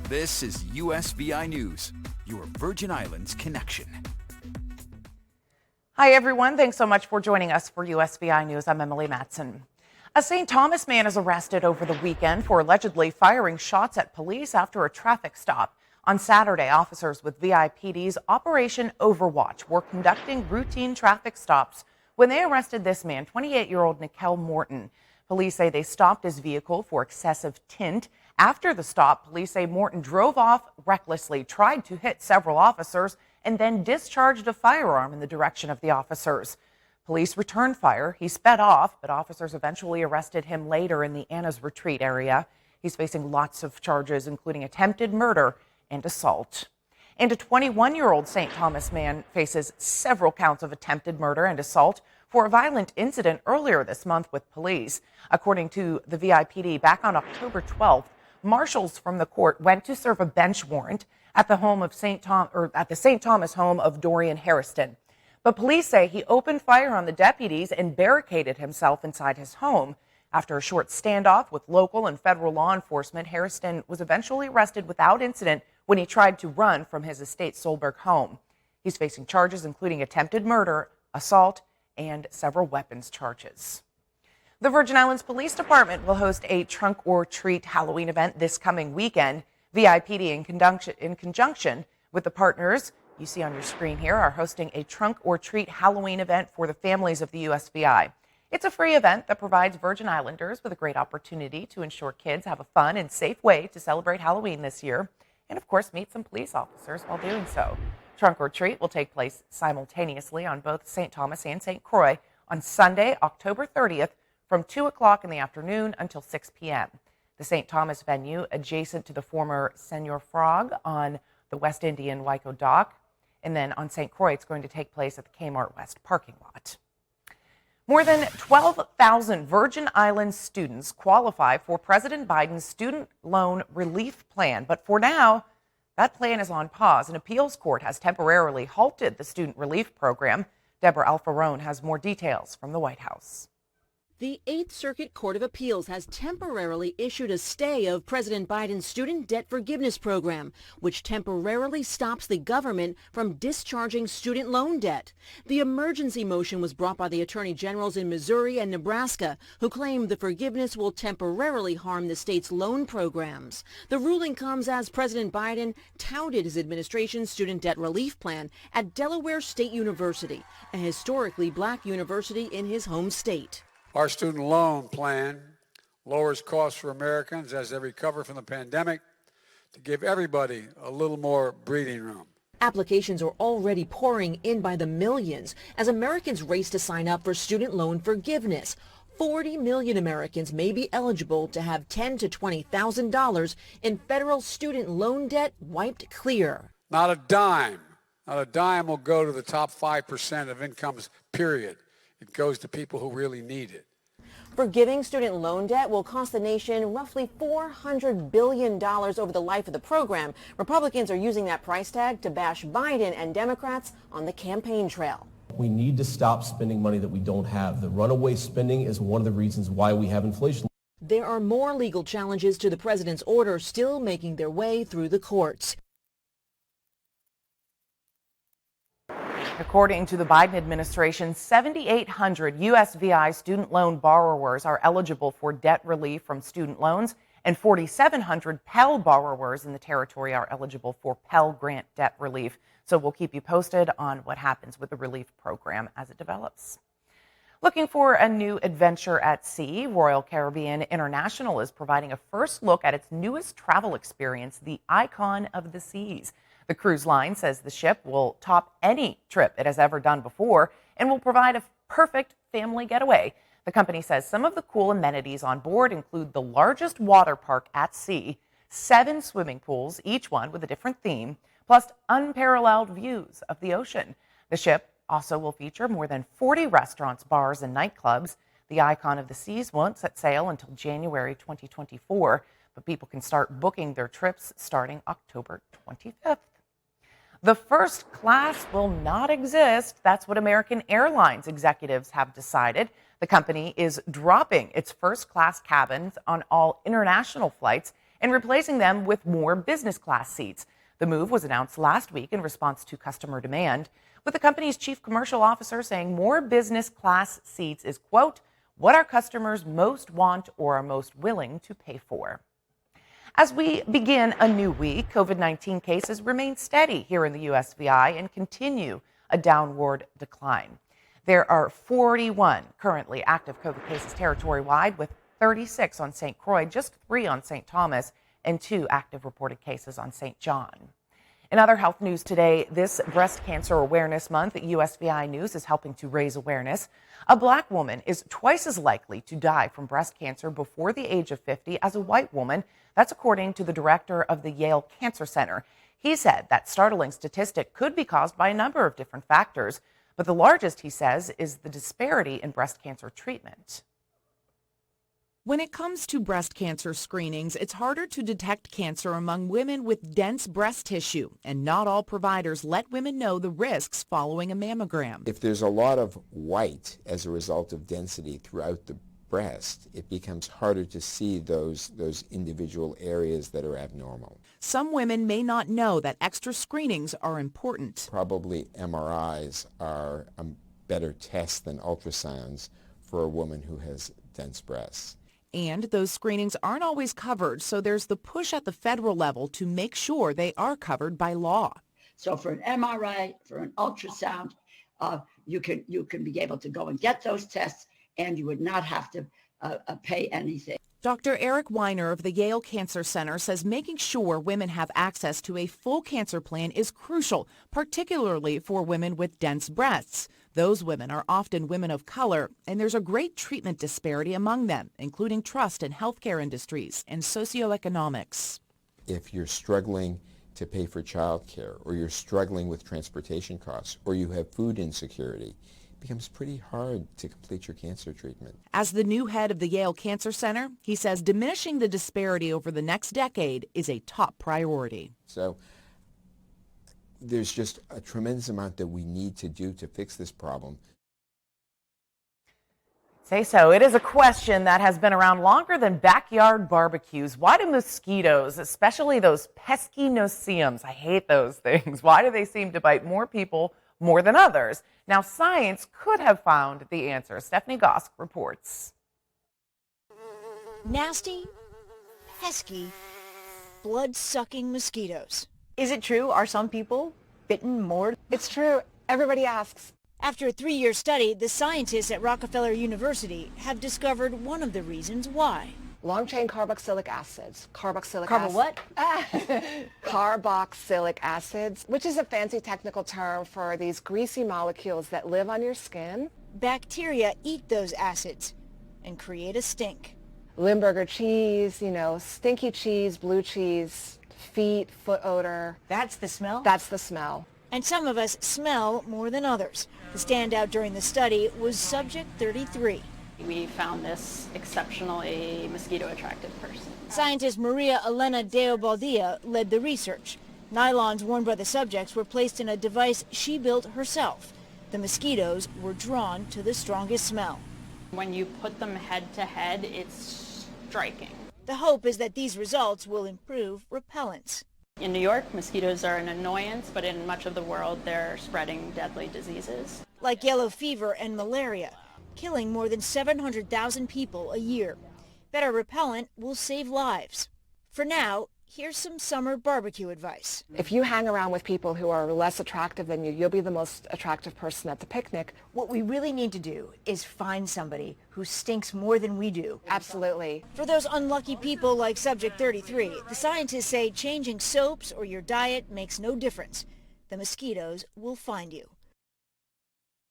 This is USVI News, your Virgin Islands connection. Hi, everyone. Thanks so much for joining us for USVI News. I'm Emily Matson. A St. Thomas man is arrested over the weekend for allegedly firing shots at police after a traffic stop. On Saturday, officers with VIPD's Operation Overwatch were conducting routine traffic stops when they arrested this man, 28-year-old Nikel Morton. Police say they stopped his vehicle for excessive tint. After the stop, police say Morton drove off recklessly, tried to hit several officers, and then discharged a firearm in the direction of the officers. Police returned fire. He sped off, but officers eventually arrested him later in the Anna's Retreat area. He's facing lots of charges, including attempted murder and assault. And a 21-year-old St. Thomas man faces several counts of attempted murder and assault for a violent incident earlier this month with police. According to the VIPD, back on October 12th, marshals from the court went to serve a bench warrant at the home of at the St. Thomas home of Dorian Harrison. But police say he opened fire on the deputies and barricaded himself inside his home. After a short standoff with local and federal law enforcement, Harrison was eventually arrested without incident when he tried to run from his estate Solberg home. He's facing charges including attempted murder, assault, and several weapons charges. The Virgin Islands Police Department will host a trunk or treat Halloween event this coming weekend. VIPD, in conjunction with the partners you see on your screen here, are hosting a trunk or treat Halloween event for the families of the USVI. It's a free event that provides Virgin Islanders with a great opportunity to ensure kids have a fun and safe way to celebrate Halloween this year, and of course meet some police officers while doing so. Trunk or treat will take place simultaneously on both St. Thomas and St. Croix on Sunday, October 30th, from 2 o'clock in the afternoon until 6 p.m. The St. Thomas venue, adjacent to the former Senor Frog on the West Indian Waiko dock. And then on St. Croix, it's going to take place at the Kmart West parking lot. More than 12,000 Virgin Islands students qualify for President Biden's student loan relief plan. But for now, that plan is on pause. An appeals court has temporarily halted the student relief program. Deborah Alfarone has more details from the White House. The Eighth Circuit Court of Appeals has temporarily issued a stay of President Biden's student debt forgiveness program, which temporarily stops the government from discharging student loan debt. The emergency motion was brought by the attorney generals in Missouri and Nebraska, who claim the forgiveness will temporarily harm the state's loan programs. The ruling comes as President Biden touted his administration's student debt relief plan at Delaware State University, a historically black university in his home state. Our student loan plan lowers costs for Americans as they recover from the pandemic to give everybody a little more breathing room. Applications are already pouring in by the millions as Americans race to sign up for student loan forgiveness. 40 million Americans may be eligible to have $10,000 to $20,000 in federal student loan debt wiped clear. Not a dime will go to the top 5% of incomes, period. It goes to people who really need it. Forgiving student loan debt will cost the nation roughly $400 billion over the life of the program. Republicans are using that price tag to bash Biden and Democrats on the campaign trail. We need to stop spending money that we don't have. The runaway spending is one of the reasons why we have inflation. There are more legal challenges to the president's order still making their way through the courts. According to the Biden administration, 7,800 USVI student loan borrowers are eligible for debt relief from student loans, and 4,700 Pell borrowers in the territory are eligible for Pell Grant debt relief. So we'll keep you posted on what happens with the relief program as it develops. Looking for a new adventure at sea, Royal Caribbean International is providing a first look at its newest travel experience, the Icon of the Seas. The cruise line says the ship will top any trip it has ever done before and will provide a perfect family getaway. The company says some of the cool amenities on board include the largest water park at sea, 7 swimming pools, each one with a different theme, plus unparalleled views of the ocean. The ship also will feature more than 40 restaurants, bars, and nightclubs. The Icon of the Seas won't set sail until January 2024, but people can start booking their trips starting October 25th. The first class will not exist. That's what American Airlines executives have decided. The company is dropping its first class cabins on all international flights and replacing them with more business class seats. The move was announced last week in response to customer demand, with the company's chief commercial officer saying more business class seats is, quote, what our customers most want or are most willing to pay for. As we begin a new week, COVID-19 cases remain steady here in the USVI and continue a downward decline. There are 41 currently active COVID cases territory-wide, with 36 on St. Croix, just 3 on St. Thomas, and 2 active reported cases on St. John. In other health news today, this Breast Cancer Awareness Month at USVI News is helping to raise awareness. A Black woman is twice as likely to die from breast cancer before the age of 50 as a white woman. That's according to the director of the Yale Cancer Center. He said that startling statistic could be caused by a number of different factors, but the largest, he says, is the disparity in breast cancer treatment. When it comes to breast cancer screenings, it's harder to detect cancer among women with dense breast tissue, and not all providers let women know the risks following a mammogram. If there's a lot of white as a result of density throughout the breast, it becomes harder to see those individual areas that are abnormal. Some women may not know that extra screenings are important. Probably MRIs are a better test than ultrasounds for a woman who has dense breasts. And those screenings aren't always covered, so there's the push at the federal level to make sure they are covered by law. So for an MRI, for an ultrasound, you can be able to go and get those tests, and you would not have to pay anything. Dr. Eric Weiner of the Yale Cancer Center says making sure women have access to a full cancer plan is crucial, particularly for women with dense breasts. Those women are often women of color, and there's a great treatment disparity among them, including trust in healthcare industries and socioeconomics. If you're struggling to pay for childcare, or you're struggling with transportation costs, or you have food insecurity, it becomes pretty hard to complete your cancer treatment. As the new head of the Yale Cancer Center, he says diminishing the disparity over the next decade is a top priority. So there's just a tremendous amount that we need to do to fix this problem. Say so. It is a question that has been around longer than backyard barbecues. Why do mosquitoes, especially those pesky no-see-ums, I hate those things, why do they seem to bite more people more than others? Now, science could have found the answer. Stephanie Gosk reports. Nasty, pesky, blood-sucking mosquitoes. Is it true? Are some people bitten more? It's true. Everybody asks. After a 3-year study, the scientists at Rockefeller University have discovered one of the reasons why. Long-chain carboxylic acids. What? Carboxylic acids, which is a fancy technical term for these greasy molecules that live on your skin. Bacteria eat those acids and create a stink. Limburger cheese, stinky cheese, blue cheese, feet, foot odor. That's the smell? That's the smell. And some of us smell more than others. The standout during the study was subject 33. We found this exceptionally mosquito-attractive person. Scientist Maria Elena Deobaldia led the research. Nylons worn by the subjects were placed in a device she built herself. The mosquitoes were drawn to the strongest smell. When you put them head to head, it's striking. The hope is that these results will improve repellents. In New York, mosquitoes are an annoyance, but in much of the world, they're spreading deadly diseases. Like yellow fever and malaria, killing more than 700,000 people a year. Better repellent will save lives. For now, here's some summer barbecue advice. If you hang around with people who are less attractive than you, you'll be the most attractive person at the picnic. What we really need to do is find somebody who stinks more than we do. Absolutely. For those unlucky people like Subject 33, the scientists say changing soaps or your diet makes no difference. The mosquitoes will find you.